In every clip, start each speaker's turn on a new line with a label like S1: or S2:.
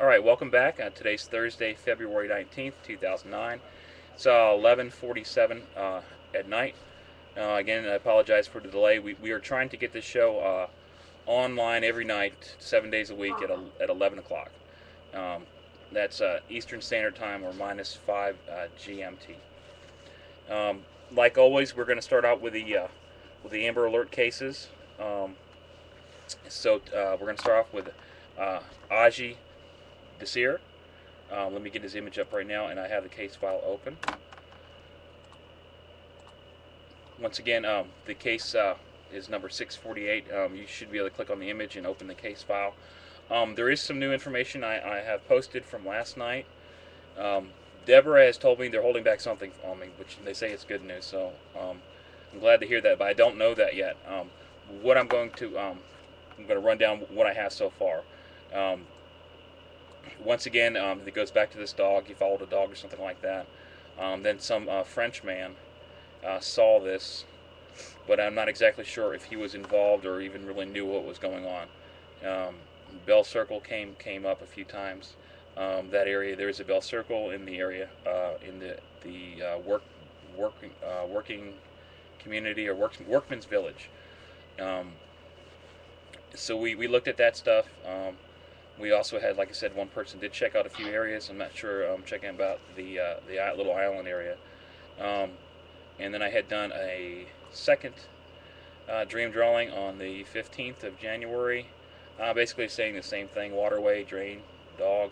S1: Alright, welcome back. Today's Thursday, February 19th, 2009. It's 11:47 at night. Again, I apologize for the delay. We are trying to get this show online every night, 7 days a week at 11 o'clock. Um, that's Eastern Standard Time or -5 GMT. Like always, we're going to start out with the Amber Alert cases. We're going to start off with Adji Desir. Let me get his image up right now, and I have the case file open. Once again, the case is number 648. You should be able to click on the image and open the case file. There is some new information I have posted from last night. Deborah has told me they're holding back something on me, which they say it's good news. So I'm glad to hear that, but I don't know that yet. What I'm going to run down what I have so far. Once again, it goes back to this dog. He followed a dog or something like that. Then some French man saw this, but I'm not exactly sure if he was involved or even really knew what was going on. Bell Circle came up a few times. That area, there's a Bell Circle in the area, in the working community or workman's village. So we looked at that stuff. We also had, like I said, one person did check out a few areas. I'm not sure, checking about the little island area. And then I had done a second dream drawing on the 15th of January, basically saying the same thing: waterway, drain, dog.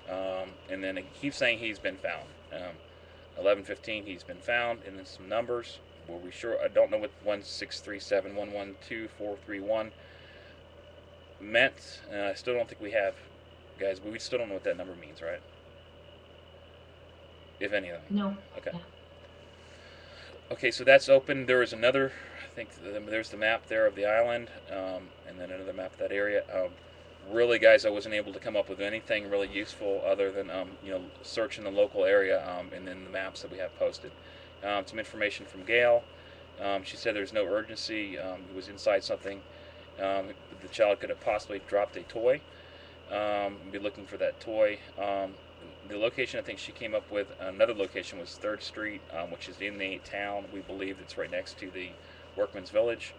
S1: And then it keeps saying he's been found. 11:15, he's been found, and then some numbers. Were we sure? I don't know what 16371124431 meant. I still don't think we have, guys. But we still don't know what that number means, right? If anything.
S2: No.
S1: Okay.
S2: Yeah.
S1: Okay, so that's open. There is another. I think there's the map there of the island, and then another map of that area. Really, guys, I wasn't able to come up with anything really useful other than searching the local area, and then the maps that we have posted. Some information from Gail. She said there's no urgency. It was inside something. The child could have possibly dropped a toy. Be looking for that toy. The location I think she came up with, another location, was 3rd Street, which is in the town. We believe it's right next to the Workman's Village.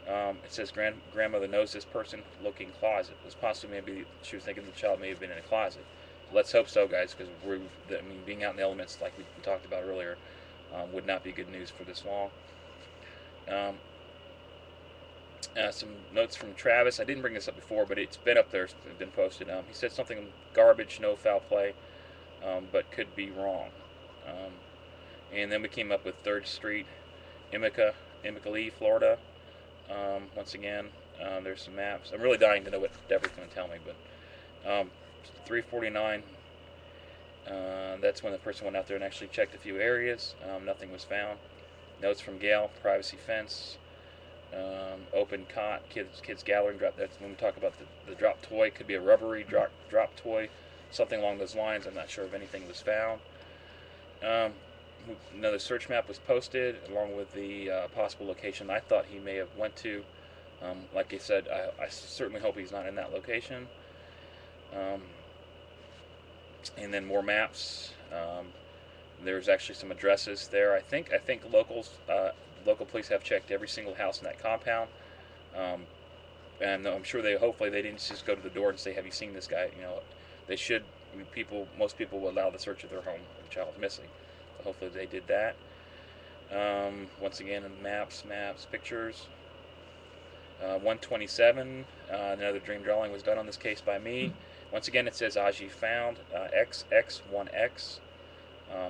S1: It says grandmother knows this person. Looking closet. It was possibly, maybe she was thinking the child may have been in a closet. Let's hope so, guys, because being out in the elements, like we talked about earlier, would not be good news for this long. Some notes from Travis. I didn't bring this up before, but it's been up there. It's been posted. He said something: garbage, no foul play, but could be wrong. And then we came up with 3rd Street, Immokalee, Florida. Once again, there's some maps. I'm really dying to know what Deborah's going to tell me, but 349. That's when the person went out there and actually checked a few areas. Nothing was found. Notes from Gail: privacy fence. Open cot, kids gathering. That's when we talk about the drop toy. It could be a rubbery drop toy, something along those lines. I'm not sure if anything was found. Another search map was posted along with the possible location I thought he may have went to. Like I said, I certainly hope he's not in that location. And then more maps. There's actually some addresses there. I think local police have checked every single house in that compound, and I'm sure hopefully they didn't just go to the door and say, "Have you seen this guy?" They should. Most people will allow the search of their home if a child's missing. So hopefully they did that. Once again, maps, pictures. 127. Another dream drawing was done on this case by me. Once again, it says Adji found, XX1X.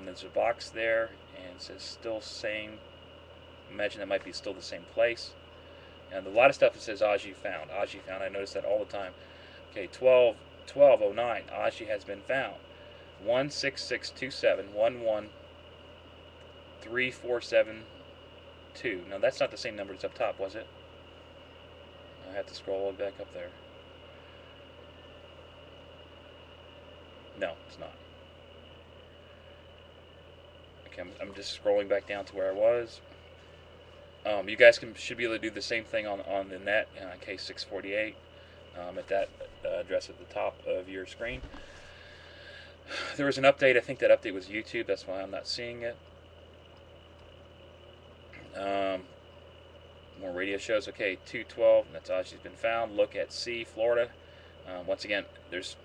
S1: There's a box there, and it says still same. Imagine that might be still the same place. And a lot of stuff that says Adji found. Adji found. I notice that all the time. Okay, 1209. Adji has been found. 16627 11347 Now that's not the same number that's up top, was it? I have to scroll all the way back up there. No, it's not. Okay, I'm just scrolling back down to where I was. You guys should be able to do the same thing on the net, case 648. at that address at the top of your screen. There was an update. I think that update was YouTube. That's why I'm not seeing it. More radio shows. Okay, 212. That's Adji's been found. Look at C, Florida. Once again, there's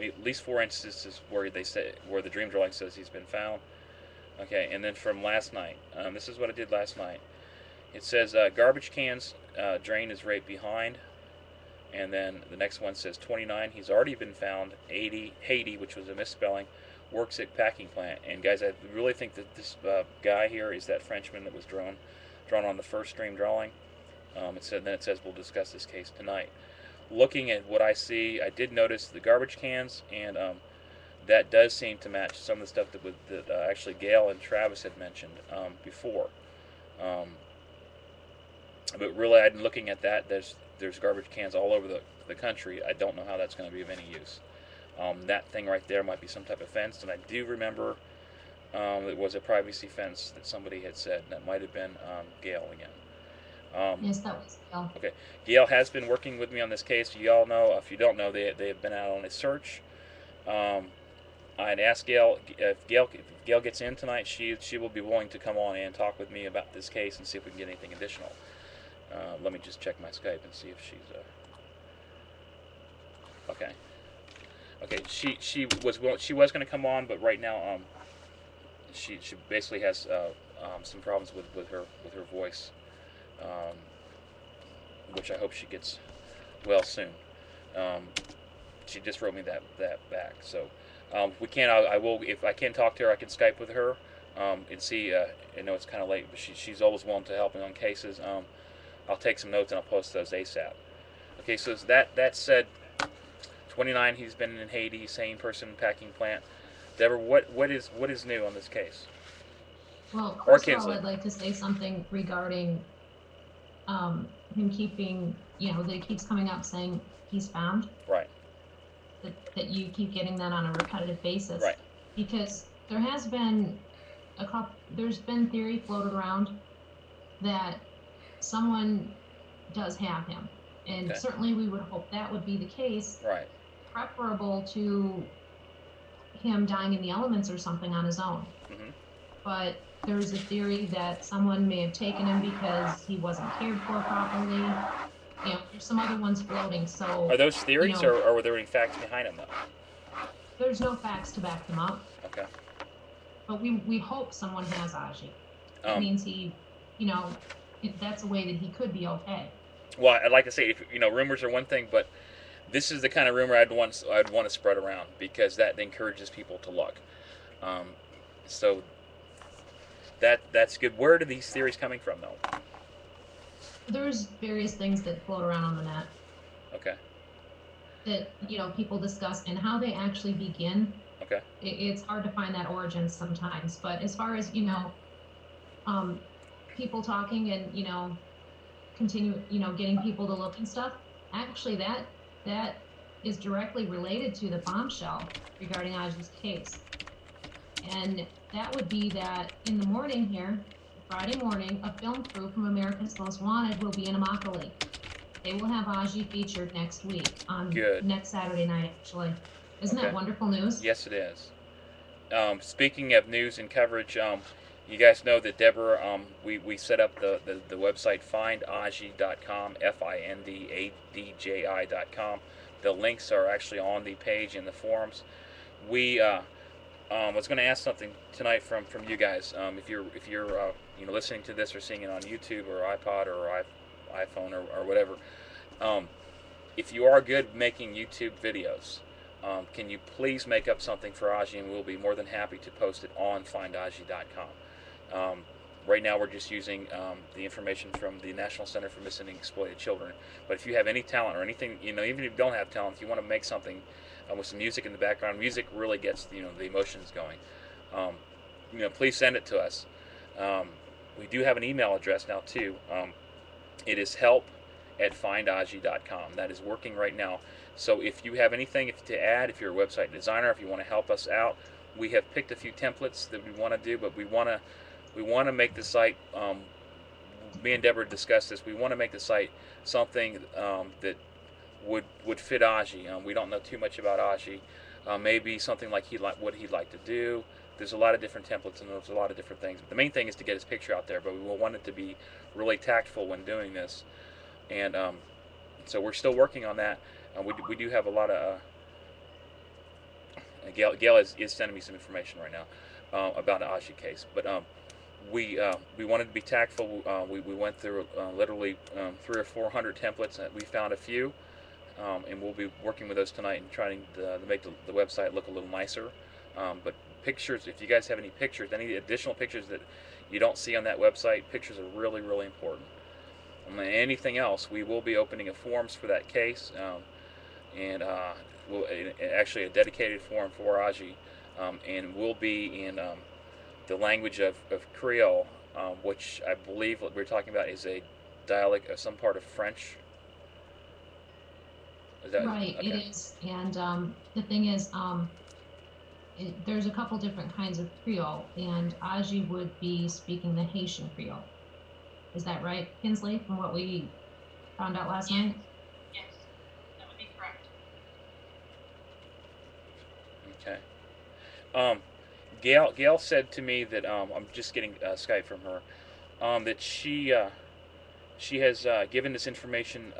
S1: at least 4 instances where where the dream dwelling says he's been found. Okay, and then from last night. This is what I did last night. It says garbage cans drain is right behind. And then the next one says 29. He's already been found. 80, Haiti, which was a misspelling, works at packing plant. And guys, I really think that this guy here is that Frenchman that was drawn on the first dream drawing. Then it says we'll discuss this case tonight. Looking at what I see, I did notice the garbage cans, and that does seem to match some of the stuff that actually Gail and Travis had mentioned before. But really, I'm looking at that. There's garbage cans all over the country. I don't know how that's going to be of any use. That thing right there might be some type of fence, and I do remember it was a privacy fence that somebody had said. That might have been Gail again.
S2: Yes, that was Gail.
S1: Okay, Gail has been working with me on this case. You all know, if you don't know, they have been out on a search. I'd asked Gail if Gail gets in tonight, she will be willing to come on and talk with me about this case and see if we can get anything additional. Let me just check my Skype and see if she's okay. Okay, she was going to come on, but right now she basically has some problems with her voice, which I hope she gets well soon. She just wrote me that back, so we can't. I will, if I can talk to her, I can Skype with her and see. I know it's kind of late, but she's always willing to help me on cases. I'll take some notes and I'll post those ASAP. Okay, so that said, 29. He's been in Haiti, sane person, packing plant. Deborah, what is new on this case?
S2: Well, first of all, I'd like to say something regarding him keeping, that he keeps coming up saying he's found.
S1: Right.
S2: That you keep getting that on a repetitive basis.
S1: Right.
S2: Because there has been there's been theory floated around that someone does have him, and certainly we would hope that would be the case.
S1: Right.
S2: Preferable to him dying in the elements or something on his own.
S1: Mm-hmm.
S2: But there's a theory that someone may have taken him because he wasn't cared for properly. There's some other ones floating. So
S1: are those theories, or were there any facts behind them though?
S2: There's no facts to back them up.
S1: Okay.
S2: But we hope someone has Adji. It means he, if that's a way that he could be okay.
S1: Well, I'd like to say, rumors are one thing, but this is the kind of rumor I'd want to spread around, because that encourages people to look. So that's good. Where are these theories coming from, though?
S2: There's various things that float around on the net.
S1: Okay.
S2: That people discuss, and how they actually begin.
S1: Okay.
S2: It's hard to find that origin sometimes, but as far as people talking and continue getting people to look and stuff, actually that is directly related to the bombshell regarding Adji's case. And that would be that in the morning here, Friday morning, a film crew from America's Most Wanted will be in Immokalee. They will have Adji featured next week on next Saturday night, actually. Isn't that wonderful news?
S1: Yes, it is. Speaking of news and coverage, you guys know that Deborah, we set up the website findadji.com, FINDADJI.com. The links are actually on the page in the forums. We was going to ask something tonight from you guys. If you're listening to this or seeing it on YouTube or iPod or iPhone or whatever, if you are good making YouTube videos, can you please make up something for Adji, and we'll be more than happy to post it on findadji.com. Right now we're just using the information from the National Center for Missing and Exploited Children. But if you have any talent or anything, even if you don't have talent, if you want to make something with some music in the background, music really gets the emotions going. Please send it to us. We do have an email address now too. It is help@findadji.com. That is working right now. So if you have anything to add, if you're a website designer, if you want to help us out, we have picked a few templates that we want to do, but we want to make the site. Me and Deborah discussed this. We want to make the site something that would fit Adji. We don't know too much about Adji. Maybe something like what he'd like to do. There's a lot of different templates and there's a lot of different things. But the main thing is to get his picture out there. But we will want it to be really tactful when doing this, and so we're still working on that. We do have a lot of. Gail is sending me some information right now about the Adji case, but we wanted to be tactful. We went through literally 300 or 400 templates. We found a few, and we'll be working with those tonight and trying to make the website look a little nicer. But pictures, if you guys have any pictures, any additional pictures that you don't see on that website, pictures are really, really important. Anything else, we will be opening a forums for that case, and we'll, actually a dedicated forum for Adji, and will be in the language of Creole, which I believe what we're talking about is a dialect of some part of French. Is that
S2: Right,
S1: okay?
S2: it is. And the thing is, there's a couple different kinds of Creole, and Adji would be speaking the Haitian Creole. Is that right, Kinsley, from what we found out last night?
S3: Yes, that would be correct.
S1: Okay. Gail said to me that I'm just getting Skype from her, that she has given this information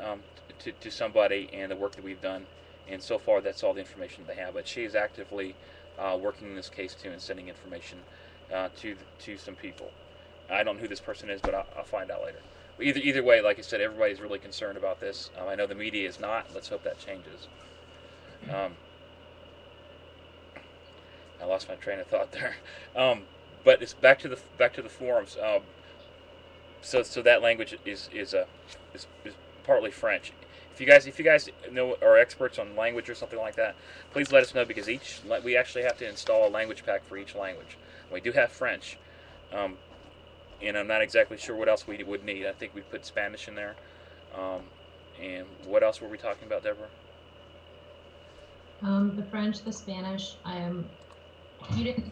S1: to somebody and the work that we've done, and so far that's all the information they have. But she is actively working in this case too and sending information to some people. I don't know who this person is, but I'll find out later. But either way, like I said, everybody's really concerned about this. I know the media is not. Let's hope that changes. I lost my train of thought there, but it's back to the forums. So that language is partly French. If you guys know are experts on language or something like that, please let us know, because we actually have to install a language pack for each language. We do have French, and I'm not exactly sure what else we would need. I think we put Spanish in there, and what else were we talking about, Deborah?
S2: The French, the Spanish. You didn't.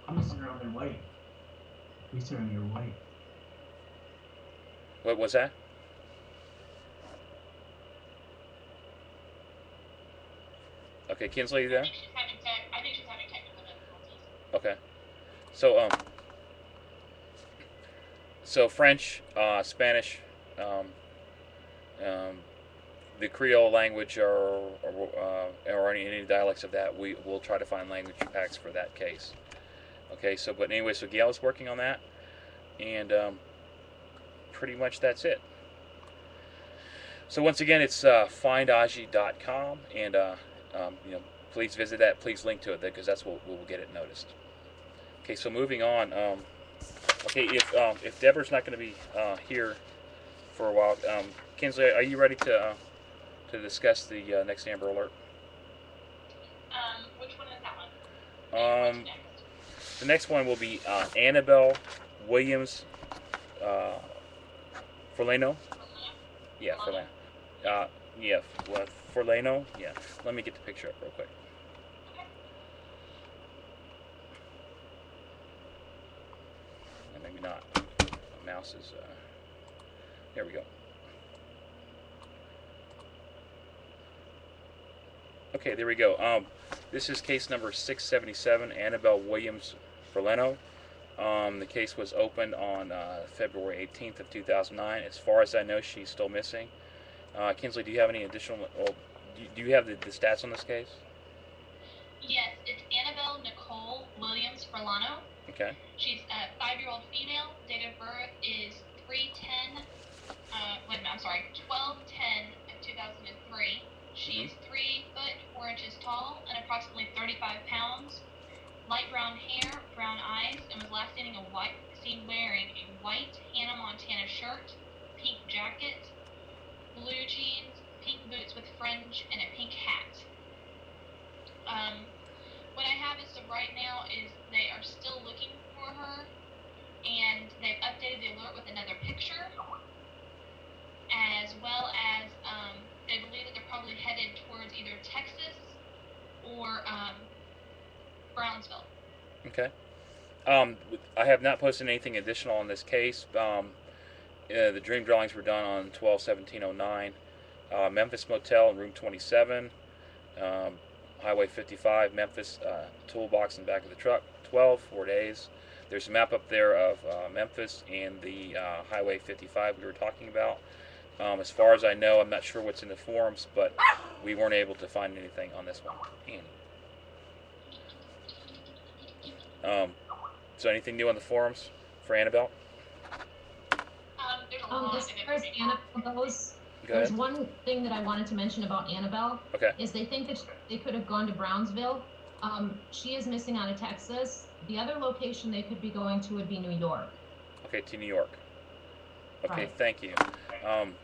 S4: Please turn on their white. Please turn on your white.
S1: What was that? Okay, Kinsley, you there?
S3: I think she's having technical difficulties.
S1: Okay. So French, Spanish, the Creole language, or any dialects of that, we will try to find language packs for that case. Okay. But anyway, so Gail is working on that, and pretty much that's it. So once again, it's findadji.com, and please visit that. Please link to it, because that's what we'll get it noticed. Okay, so moving on. Okay, if Deborah's not going to be here for a while, Kinsley, are you ready to discuss the next Amber Alert?
S3: Which one is that one? What's next?
S1: The next one will be Annabelle Williams Furlano. Yeah, Furlano. Yeah, Furlano. Yeah. Let me get the picture up real quick.
S3: Okay.
S1: Maybe not. My mouse is. There we go. Okay, there we go. This is case number 677, Annabelle Williams-Furlano. The case was opened on February 18th of 2009. As far as I know, she's still missing. Kinsley, do you have any additional? Well, do you have the stats on this case?
S3: Yes, it's Annabelle Nicole Williams-Furlano.
S1: Okay.
S3: She's a 5-year-old female. Date of birth is 12/10 of 2003. She's 3 foot 4 inches tall and approximately 35 pounds. Light brown hair, brown eyes, and was last seen wearing a white Hannah Montana shirt, pink jacket, blue jeans, pink boots with fringe, and a pink hat. What I have as of right now is they are still looking for her, and they've updated the alert with another picture, as well as they believe that they're probably headed towards either Texas or Brownsville.
S1: Okay. I have not posted anything additional on this case. The dream drawings were done on 12/17/09. Memphis Motel in room 27, Highway 55, Memphis, toolbox in the back of the truck, 12, 4 days. There's a map up there of Memphis and the Highway 55 we were talking about. As far as I know, I'm not sure what's in the forums, but we weren't able to find anything on this one. So anything new on the forums for Annabelle?
S3: There's a lot
S2: As
S3: of
S2: far as
S3: information.
S2: Annabelle goes,
S1: Go
S2: there's
S1: ahead.
S2: one thing that I wanted to mention about Annabelle.
S1: Okay.
S2: Is they think that they could have gone to Brownsville. She is missing out of Texas. The other location they could be going to would be New York.
S1: Okay, to New York. Okay,
S2: Right.
S1: thank you. I'm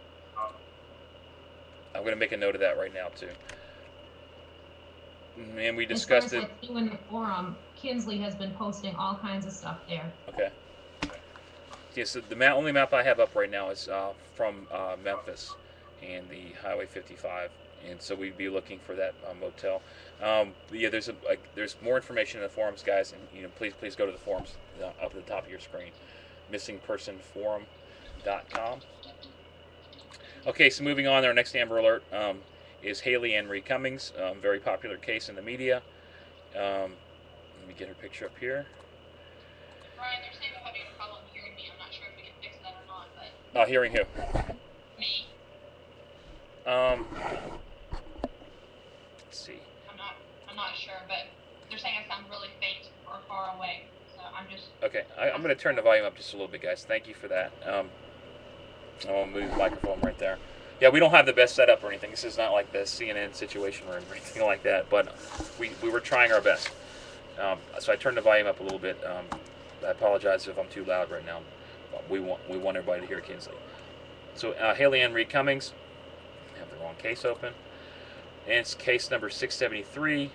S1: going to make a note of that right now too. And we discussed
S2: as far
S1: it.
S2: as what's new in the forum, Kinsley has been posting all kinds of stuff there.
S1: Okay. Yeah, so the only map I have up right now is from Memphis and the Highway 55, and so we'd be looking for that motel. Yeah, there's more information in the forums, guys, and please go to the forums up at the top of your screen, missingpersonforum.com. Okay, so moving on, our next Amber Alert is Haleigh Cummings, very popular case in the media. Let me get her picture up here.
S3: Ryan, they're saying they're having a problem hearing me. I'm not sure if we can fix that or not, but
S1: Oh, hearing who?
S3: me,
S1: Let's see.
S3: I'm not sure, but they're saying I sound really faint or far away. So I'm just
S1: Okay, I'm going to turn the volume up just a little bit, guys. Thank you for that. I'll move the microphone right there. Yeah, we don't have the best setup or anything. This is not like the CNN Situation Room or anything like that, but we were trying our best. So I turned the volume up a little bit. I apologize if I'm too loud right now. But we want everybody to hear Kinsley. So Haleigh Cummings, I have the wrong case open. And it's case number 673,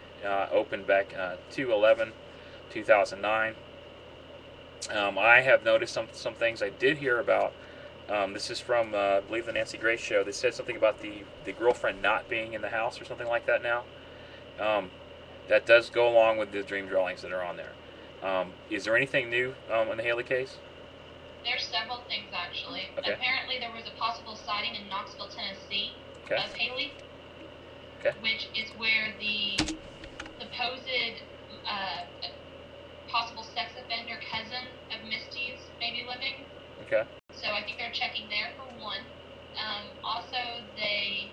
S1: opened back 2/11/2009. I have noticed some things I did hear about. This is from, I believe, the Nancy Grace show. They said something about the girlfriend not being in the house or something like that now. That does go along with the dream drawings that are on there. Is there anything new in the Haleigh case?
S3: there's several things actually.
S1: Okay.
S3: Apparently, there was a possible sighting in Knoxville, Tennessee,
S1: Okay.
S3: of Haleigh,
S1: Okay.
S3: which is where the supposed possible sex offender cousin of Misty's may be living.
S1: Okay.
S3: So I think they're checking there for one. Also, they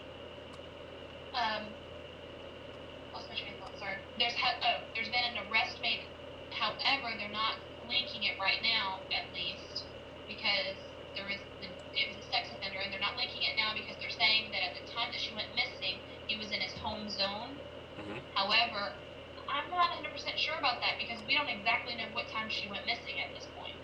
S3: lost my train of thought. Sorry. There's been an arrest made. However, they're not linking it right now, at least, because it was a sex offender, and they're not linking it now because they're saying that at the time that she went missing, he was in his home zone.
S1: Mm-hmm.
S3: However, I'm not 100% sure about that because we don't exactly know what time she went missing at this point.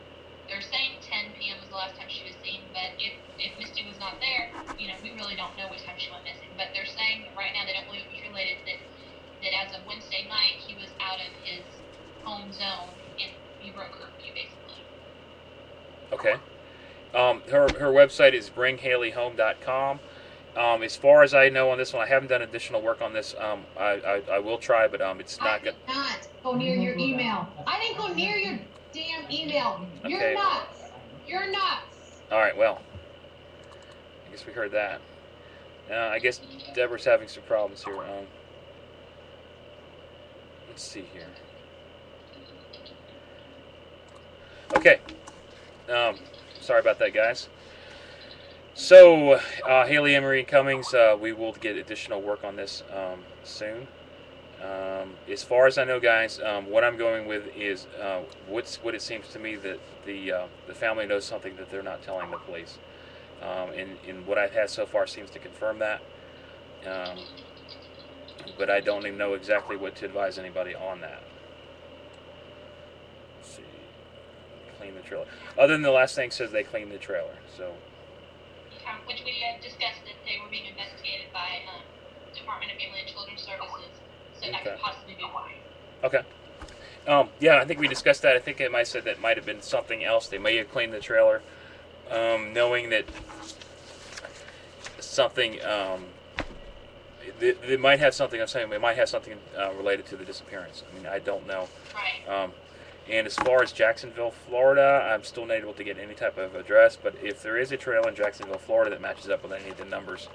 S3: They're saying 10 p.m. was the last time she was seen, but if Misty was not there, we really don't know what time she went missing. But they're saying that right now they don't believe it was related, that as of Wednesday night, he was out of his home zone and he broke curfew, basically.
S1: Okay. Her website is bringhaleigh.com. As far as I know on this one, I haven't done additional work on this. I will try, but it's not good.
S2: I did not go near your email. I didn't go near your damn email. You're
S1: Okay.
S2: nuts. You're nuts.
S1: All right, well, I guess we heard that. I guess Deborah's having some problems here. Let's see here. Okay. Sorry about that, guys. So, Haleigh Cummings, we will get additional work on this soon. As far as I know, guys, what I'm going with is what it seems to me that the family knows something that they're not telling the police, and what I've had so far seems to confirm that. But I don't even know exactly what to advise anybody on that. Let's see, clean the trailer. Other than the last thing says they cleaned the trailer, so.
S3: Which we had discussed that they were being investigated by Department of Family and Children's Services, so that could possibly be why.
S1: Okay. Yeah, I think we discussed that. I think it might have said that might have been something else. They may have cleaned the trailer, knowing that something. They might have something. I'm saying they might have something related to the disappearance. I mean, I don't know.
S3: Right.
S1: And as far as Jacksonville, Florida, I'm still not able to get any type of address. But if there is a trailer in Jacksonville, Florida that matches up with any of the numbers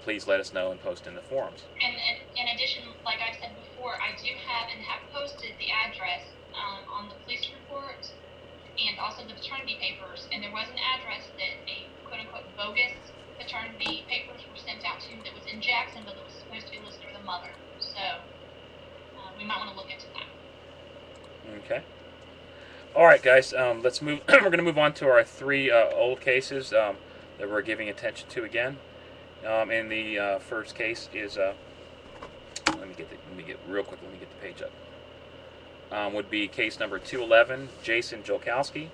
S1: please let us know and post in the forums.
S3: And in addition, like I said before, I do have and have posted the address on the police report and also the paternity papers. And there was an address that a quote-unquote bogus paternity papers were sent out to that was in Jacksonville that was supposed to be listed for the mother. So we might want to look into that.
S1: Okay. All right, guys. Let's move. We're going to move on to our 3 old cases that we're giving attention to again. And the first case is let me get real quick. Let me get the page up. Would be case number 211, Jason Jolkowski.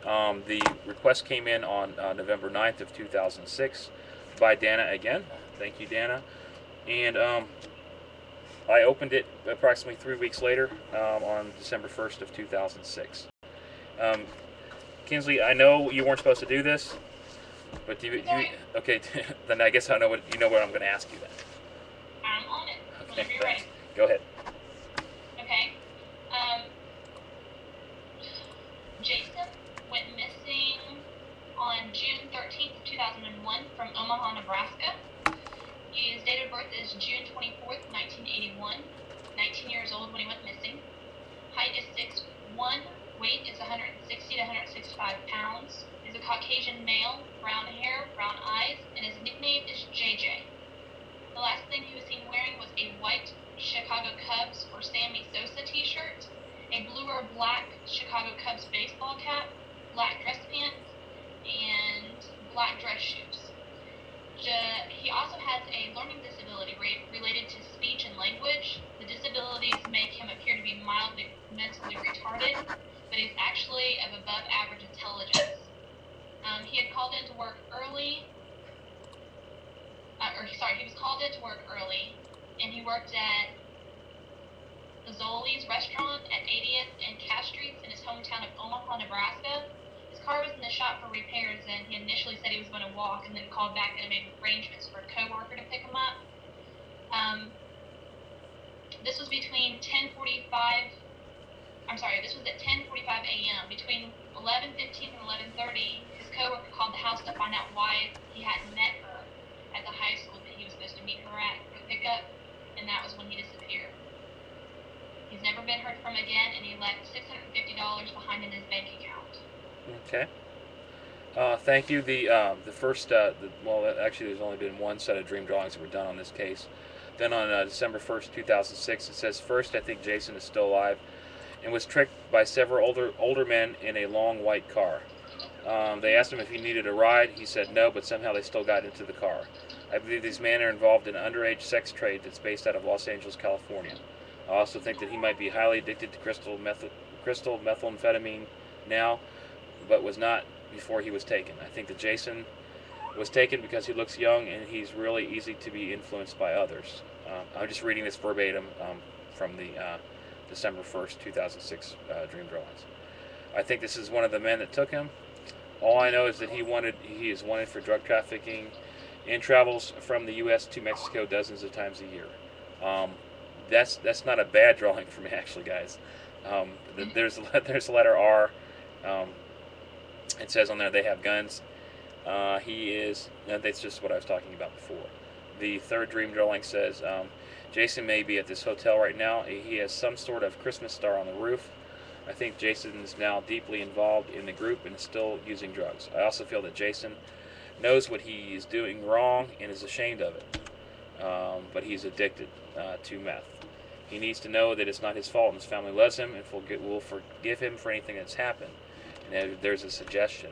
S1: The request came in on November 9th of 2006 by Dana again. Thank you, Dana. And I opened it approximately 3 weeks later on December 1st of 2006. Kinsley, I know you weren't supposed to do this, but do you okay? Then I guess I know what what I'm going to ask you then.
S3: I'm on it.
S1: Okay,
S3: Whenever you're ready.
S1: Go ahead.
S3: Okay. Jason went missing on June 13th, 2001 from Omaha, Nebraska. His date of birth is June 24th, 1981. 19 years old when he went missing. Height is 6'1". Weight is 160 to 165 pounds. He's a Caucasian male, brown hair, brown eyes, and his nickname is JJ. The last thing he was seen wearing was a white Chicago Cubs or Sammy Sosa t-shirt, a blue or black Chicago Cubs baseball cap, black dress pants, and black dress shoes. He also has a learning disability related to speech and language. The disabilities make him appear to be mildly mentally retarded, but he's actually of above average intelligence. He had called in to work early, he was called in to work early, and he worked at Zoli's restaurant at 80th and Cass Streets in his hometown of Omaha, Nebraska. His car was in the shop for repairs, and he initially said he was going to walk, and then called back and made arrangements for a coworker to pick him up. This was between 10:45. This was at 10:45 a.m. Between 11:15 and 11:30, his coworker called the house to find out why he hadn't met her at the high school that he was supposed to meet her at for the pickup, and that was when he disappeared. He's never been heard from again, and he left $650 behind in his bank account.
S1: Okay. Thank you. The first, well, actually, there's only been one set of dream drawings that were done on this case. Then on December 1st, 2006, it says, first, I think Jason is still alive and was tricked by several older men in a long white car. They asked him if he needed a ride. He said no, but somehow they still got into the car. I believe these men are involved in an underage sex trade that's based out of Los Angeles, California. I also think that he might be highly addicted to crystal methamphetamine now, but was not before he was taken. I think that Jason was taken because he looks young and he's really easy to be influenced by others. I'm just reading this verbatim from the December 1st, 2006 dream drawings. I think this is one of the men that took him. All I know is that he is wanted for drug trafficking and travels from the U.S. to Mexico dozens of times a year. That's not a bad drawing for me, actually, guys. There's the letter R. It says on there they have guns. That's just what I was talking about before. The third dream drawing says, Jason may be at this hotel right now. He has some sort of Christmas star on the roof. I think Jason is now deeply involved in the group and is still using drugs. I also feel that Jason knows what he is doing wrong and is ashamed of it. But he's addicted to meth. He needs to know that it's not his fault and his family loves him and will forgive him for anything that's happened. And there's a suggestion,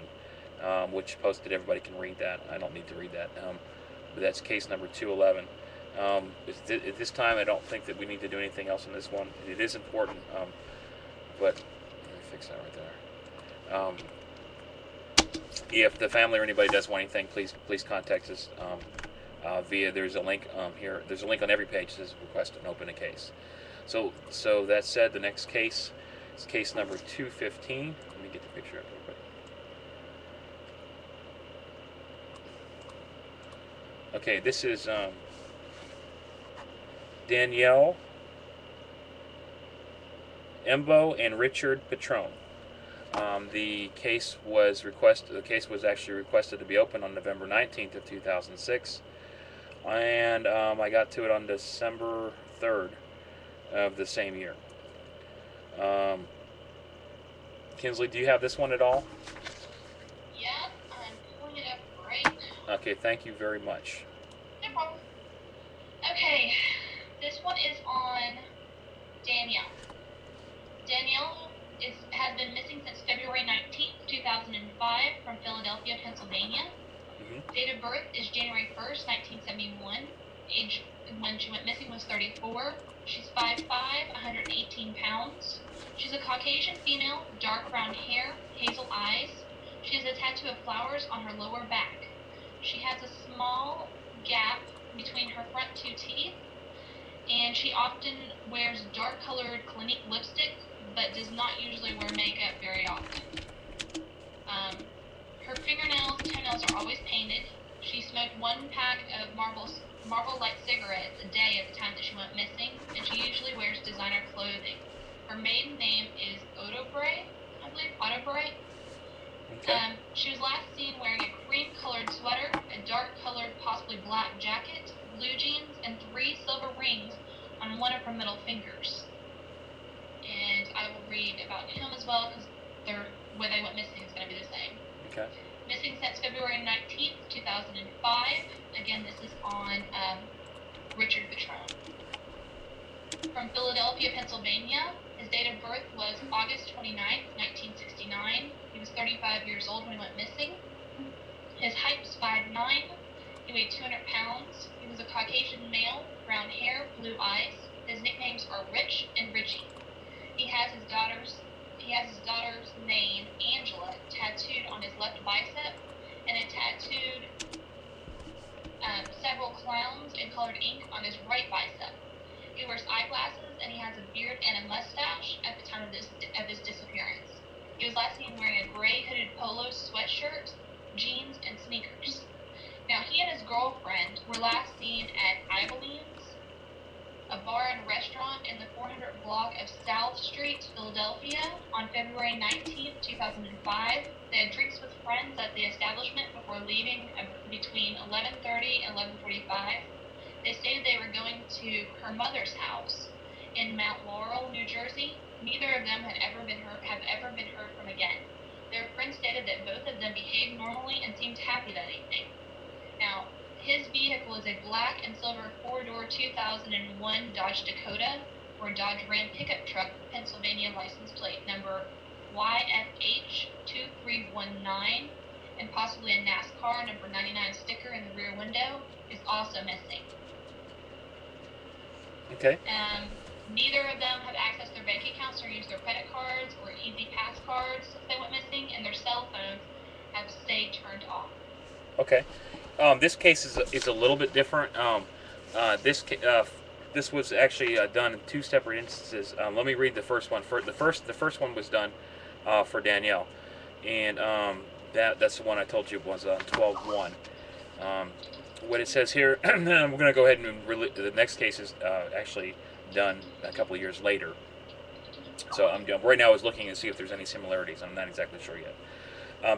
S1: which posted, everybody can read that. I don't need to read that. But that's case number 211. At this time, I don't think that we need to do anything else on this one. It is important, but let me fix that right there. If the family or anybody does want anything, please contact us via. There's a link here. There's a link on every page that says request and open a case. So that said, the next case is case number 215. Let me get the picture up real quick. Okay, this is Danielle Imbo and Richard Patron. The case was actually requested to be opened on November 19th of 2006. and I got to it on December 3rd of the same year. Um, Kinsley, do you have this one at all?
S3: Yep, I'm pulling it up right now.
S1: Okay, thank you very much.
S3: No problem. Okay, this one is on Danielle. Danielle has been missing since February 19th, 2005 from Philadelphia, Pennsylvania.
S1: Mm-hmm.
S3: Date of birth is January 1st, 1971. Age when she went missing was 34. She's 5'5", 118 pounds. She's a Caucasian female, dark brown hair, hazel eyes. She has a tattoo of flowers on her lower back. She has a small gap between her front two teeth, and she often wears dark-colored Clinique lipstick, but does not usually wear makeup very often. Her fingernails and toenails are always painted. She smoked 1 pack of Marlboro Light cigarettes a day at the time that she went missing, and she usually wears designer clothing. Her maiden name is Ottobre, I believe, Ottobre.
S1: Okay.
S3: She was last seen wearing a cream-colored sweater, a dark-colored, possibly black jacket, blue jeans, and 3 silver rings on one of her middle fingers. And I will read about him as well, because where they went missing is going to be the same.
S1: Okay.
S3: Missing since February 19th, 2005. Again, this is on Richard Patrone. From Philadelphia, Pennsylvania. His date of birth was August 29th, 1969. He was 35 years old when he went missing. His height was 5'9". He weighed 200 pounds. He was a Caucasian male, brown hair, blue eyes. His nicknames are Rich and Richie. He has his daughter's name, Angela, tattooed on his left bicep, and it tattooed several clowns in colored ink on his right bicep. He wears eyeglasses, and he has a beard and a mustache at the time of his disappearance. He was last seen wearing a gray hooded polo sweatshirt, jeans, and sneakers. Now, he and his girlfriend were last seen at Ibeline's, a bar and restaurant in the 400 block of South Street, Philadelphia, on February 19th, 2005. They had drinks with friends at the establishment before leaving between 11:30 and 11:45. They stated they were going to her mother's house in Mount Laurel, New Jersey. Neither of them have ever been heard from again. Their friends stated that both of them behaved normally and seemed happy that evening. Now, his vehicle is a black and silver 4-door 2001 Dodge Dakota or Dodge Ram pickup truck, Pennsylvania license plate number YFH2319, and possibly a NASCAR number 99 sticker in the rear window, is also missing.
S1: Okay.
S3: Neither of them have accessed their bank accounts or used their credit cards or Easy Pass cards since they went missing, and their cell phones have stayed turned off.
S1: Okay. This case is a little bit different. This was actually done in 2 separate instances. Let me read the first one. The first one was done for Danielle, and that's the one I told you was 12/1. What it says here, we're going to go ahead and the next case is actually done a couple of years later. So I'm right now is looking to see if there's any similarities. I'm not exactly sure yet.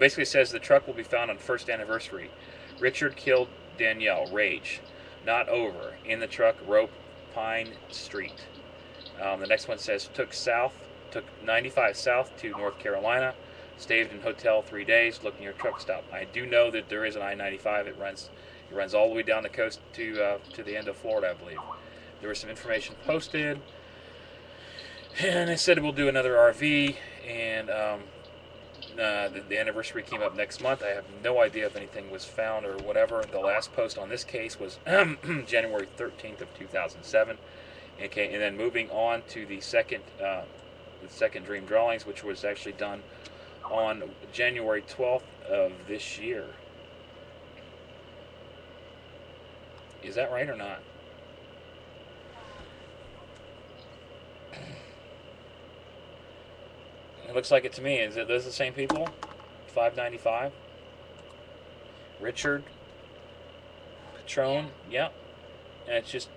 S1: Basically, it says the truck will be found on first anniversary. Richard killed Danielle. Rage. Not over. In the truck, rope, Pine Street. The next one says took 95 south to North Carolina. Stayed in hotel 3 days. Looking at truck stop. I do know that there is an I-95. It runs all the way down the coast to the end of Florida, I believe. There was some information posted, and they said we'll do another RV, and the anniversary came up next month. I have no idea if anything was found or whatever. The last post on this case was January 13th of 2007. Okay, and then moving on to the second Dream Drawings, which was actually done on January 12th of this year. Is that right or not? It looks like it to me. Is it those the same people? 595. Richard Patrone. Yep. And it's just.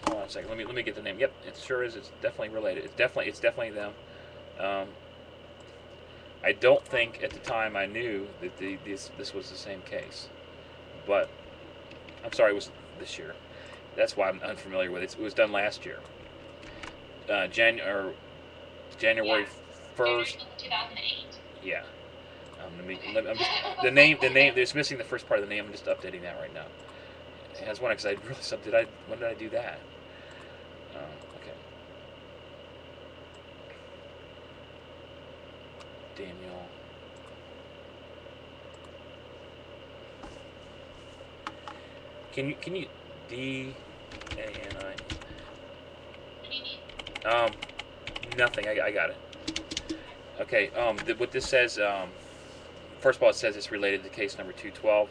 S1: Hold on a second. Let me get the name. Yep. It sure is. It's definitely related. It's definitely them. I don't think at the time I knew that this was the same case, but I'm sorry, it was this year. That's why I'm unfamiliar with it. It was done last year. January
S3: January
S1: 1st.
S3: 2008.
S1: Yeah.
S3: Okay.
S1: I'm just the name. The name. There's missing the first part of the name. I'm just updating that right now. It has one because I really when did I do that? Okay. Danielle. Can you DANI?
S3: What do you need?
S1: Nothing. I got it. Okay. What this says. First of all, it says it's related to case number 212.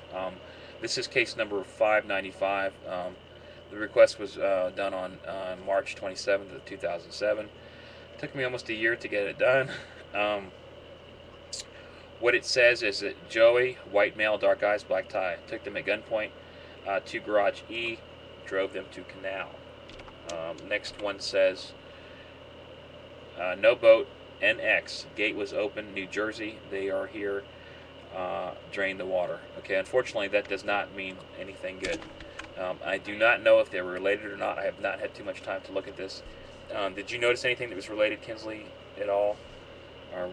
S1: This is case number 595. The request was done on March 27th of 2007. Took me almost a year to get it done. What it says is that Joey, white male, dark eyes, black tie, took them at gunpoint to garage E, drove them to canal. Next one says no boat, NX, gate was open, New Jersey, they are here, drain the water. Okay, unfortunately that does not mean anything good. I do not know if they were related or not. I have not had too much time to look at this. Did you notice anything that was related, Kinsley, at all? Or,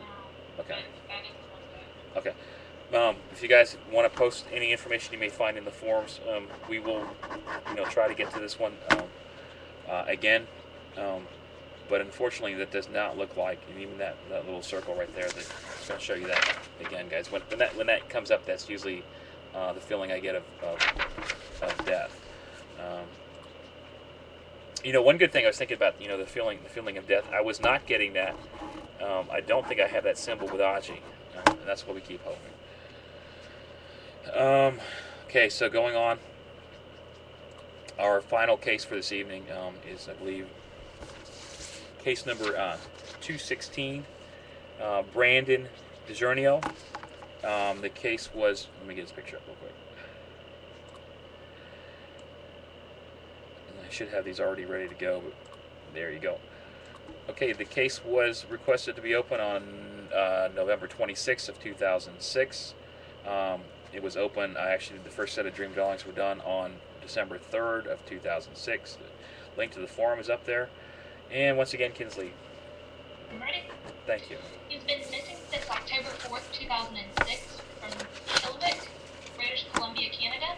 S1: okay. Okay. If you guys want to post any information you may find in the forums, we will, try to get to this one again. But unfortunately, that does not look like, and even that little circle right there, that's going to show you that again, guys. When that comes up, that's usually the feeling I get of death. One good thing I was thinking about, the feeling of death. I was not getting that. I don't think I have that symbol with Adji, and that's what we keep hoping. Okay, so going on, our final case for this evening is, I believe, case number 216, Brandon Desir. The case was, let me get this picture up real quick. I should have these already ready to go, but there you go. Okay, the case was requested to be open on November 26th of 2006. It was open, actually the first set of dream dwellings were done on December 3rd of 2006. The link to the forum is up there. And once again, Kinsley.
S3: I'm ready.
S1: Thank you.
S3: He's been missing since October 4th, 2006 from Chilliwack, British Columbia, Canada.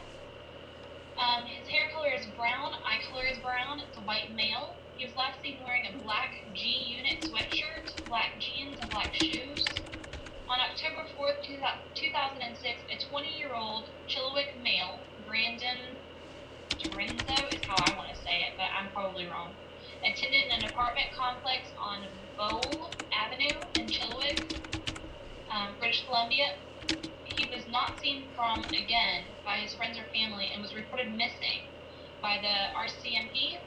S3: His hair color is brown, eye color is brown, it's a white male. He was last seen wearing a black G-Unit sweatshirt, black jeans, and black shoes. On October 4th, 2006, a 20-year-old Chilliwack male, Brandon Dorenzo is how I want to say it, but I'm probably wrong, attended an apartment complex on Bowl Avenue in Chilliwack, British Columbia. He was not seen from again by his friends or family and was reported missing by the RCMP.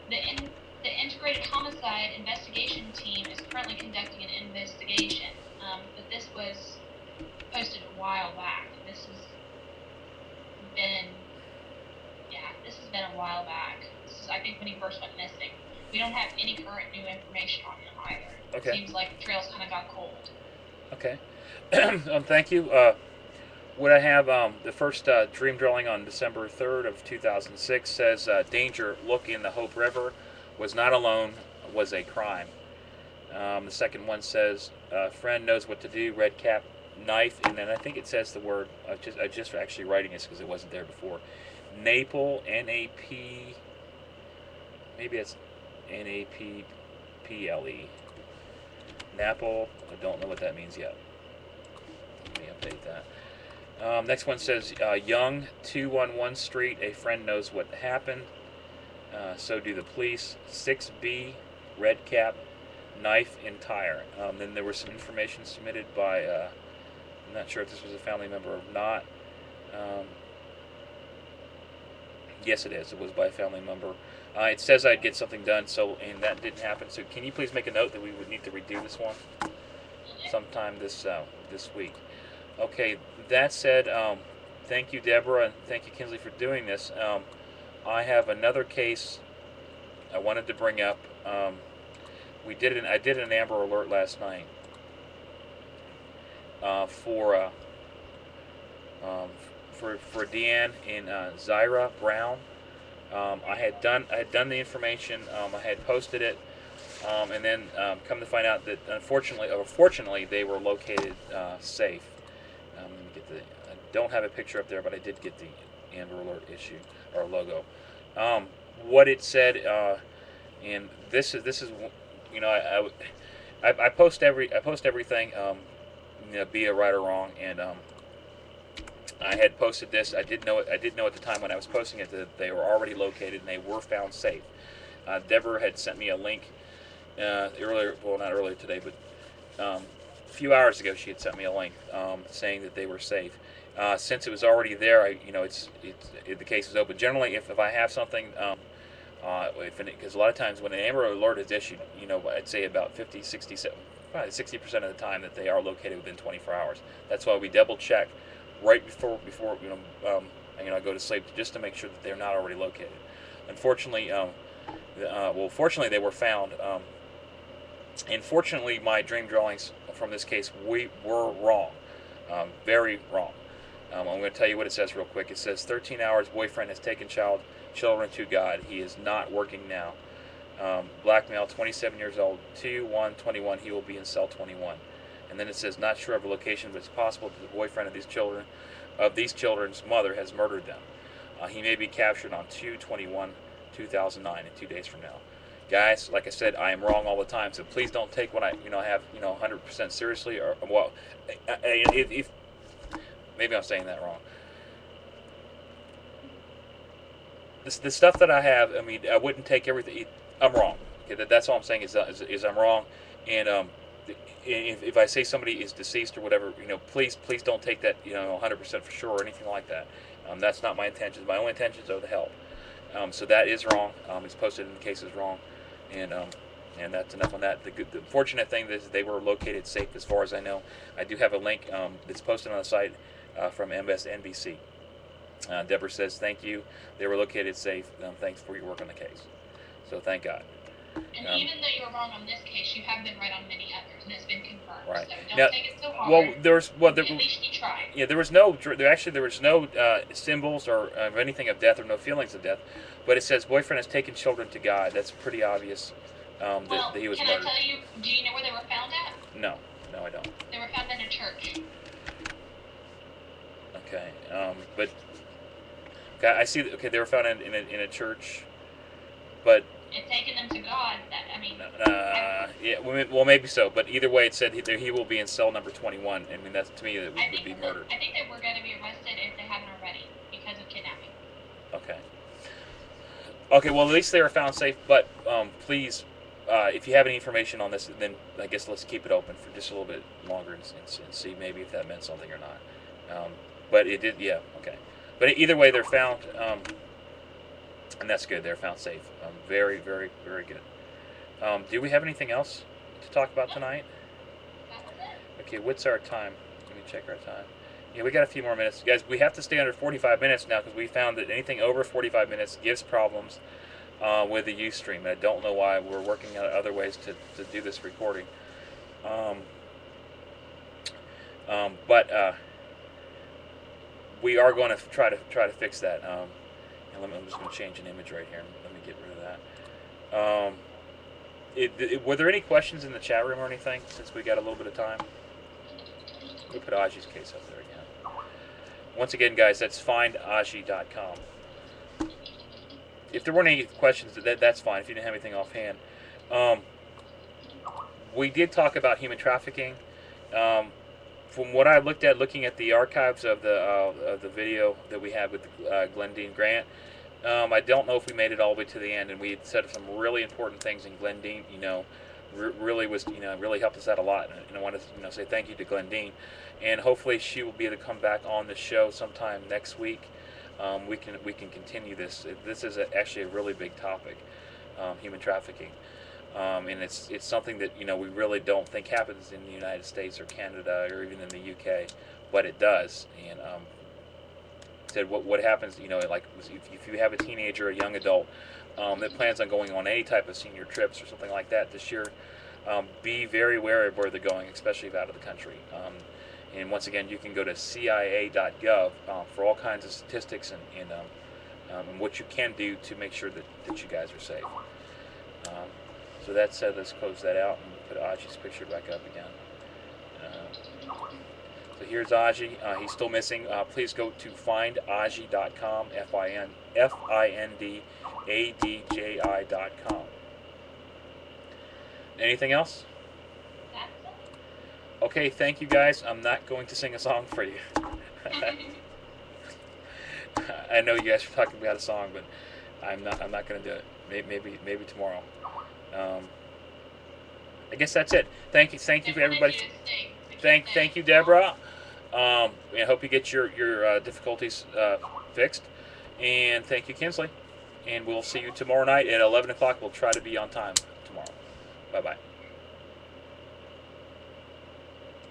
S3: The Integrated Homicide Investigation Team is currently conducting an investigation, but this was posted a while back. This has been a while back. This is, I think, when he first went missing. We don't have any current new information on him either.
S1: Okay.
S3: It seems like the trails kind of got cold.
S1: Okay. Thank you. What I have, the first dream dwelling on December 3rd of 2006 says, danger, look in the Hope River, was not alone, was a crime. The second one says, friend knows what to do, red cap, knife, and then I think it says the word, I just actually writing this because it wasn't there before, Naple, N-A-P, maybe it's N-A-P-P-L-E. Naple, I don't know what that means yet. Let me update that. Next one says, Young, 211 Street, a friend knows what happened. So do the police. 6B, red cap, knife, and tire. Then there was some information submitted by, I'm not sure if this was a family member or not. Yes, it is. It was by a family member. It says I'd get something done, and that didn't happen. So can you please make a note that we would need to redo this one sometime this week? Okay. That said, thank you, Deborah, and thank you, Kinsley, for doing this. I have another case I wanted to bring up. I did an Amber Alert last night for for Deanne and Zyra Brown. I had done the information. I had posted it, and then come to find out that fortunately, they were located safe. Let me get I don't have a picture up there, but I did get the Amber Alert issue or logo. What it said, and this is I post everything, be it right or wrong, and I had posted this. I did know at the time when I was posting it that they were already located and they were found safe. Deborah had sent me a link earlier, well, not earlier today, but a few hours ago. She had sent me a link saying that they were safe. Since it was already there, the case is open. Generally, if I have something, because a lot of times when an Amber Alert is issued, I'd say about 50, 60, probably 60% of the time that they are located within 24 hours. That's why we double check right before I go to sleep, just to make sure that they're not already located. Unfortunately, fortunately they were found. And fortunately, my dream drawings from this case we were wrong, very wrong. I'm going to tell you what it says real quick. It says 13 hours. Boyfriend has taken children to God. He is not working now. Black male, 27 years old, 2/1/21. He will be in cell 21. And then it says, not sure of a location, but it's possible that the boyfriend of these children's mother has murdered them. He may be captured on 2/21/2009, in 2 days from now. Guys, like I said, I am wrong all the time, so please don't take what I have 100% seriously. Or if maybe I'm saying that wrong. The stuff that I have, I wouldn't take everything. I'm wrong. Okay, that's all I'm saying is I'm wrong. And if I say somebody is deceased or whatever, please don't take that 100% for sure or anything like that. That's not my intentions. My only intentions are to help. So that is wrong. It's posted in the case is wrong, and that's enough on that. The fortunate thing is they were located safe as far as I know. I do have a link that's posted on the site from MSNBC. Deborah says, thank you. They were located safe. Thanks for your work on the case. So thank God.
S3: And even though you were wrong on this case, you have been right on many others, and it's been confirmed.
S1: Right.
S3: So don't take it so hard.
S1: At
S3: least you tried.
S1: Yeah, there was no symbols or anything of death or no feelings of death, but it says boyfriend has taken children to God. That's pretty obvious that he was
S3: can
S1: murdered.
S3: I tell you? Do you know where they were found at?
S1: No, I don't.
S3: They were found in a church.
S1: Okay, but okay, I see. They were found in a church, but.
S3: And taking them to God.
S1: Yeah, well, maybe so. But either way, it said he will be in cell number 21. That's to me that would be murdered.
S3: I think that we're going to be arrested if they haven't already because of kidnapping.
S1: Okay. Well, at least they were found safe. But please, if you have any information on this, then I guess let's keep it open for just a little bit longer and see maybe if that meant something or not. But it did. Yeah. Okay. But either way, they're found. And that's good. They're found safe. Very, very, very good. Do we have anything else to talk about tonight? Okay, what's our time? Let me check our time. Yeah, we got a few more minutes. Guys, we have to stay under 45 minutes now because we found that anything over 45 minutes gives problems with the Ustream. And I don't know why. We're working on other ways to do this recording. But we are going to try to fix that. I'm just going to change an image right here. Let me get rid of that. Were there any questions in the chat room or anything since we got a little bit of time? We put Adji's case up there again. Once again, guys, that's findadji.com. If there weren't any questions, that's fine. If you didn't have anything offhand. We did talk about human trafficking. From what I looked at, looking at the archives of the video that we had with Glendine Grant, I don't know if we made it all the way to the end, and we had said some really important things. And Glendine, really was, really helped us out a lot. And I want to, say thank you to Glendine, and hopefully she will be able to come back on the show sometime next week. We can continue this. This is actually a really big topic, human trafficking. And it's something that we really don't think happens in the United States or Canada or even in the UK, but it does. And said what happens, like if you have a teenager or a young adult that plans on going on any type of senior trips or something like that this year, be very wary of where they're going, especially out of the country. And once again, you can go to CIA.gov for all kinds of statistics and what you can do to make sure that you guys are safe. So that said, let's close that out and put Adji's picture back up again. So here's Adji. He's still missing. Please go to findadji.com, FINDADJI.com. Anything else?
S3: That's
S1: Okay, thank you guys. I'm not going to sing a song for you. I know you guys are talking about a song, but I'm not going to do it. Maybe tomorrow. I guess that's it. Thank you for everybody. Thank you, Deborah. I hope you get your difficulties fixed. And thank you, Kinsley. And we'll see you tomorrow night at 11 o'clock. We'll try to be on time tomorrow. Bye-bye.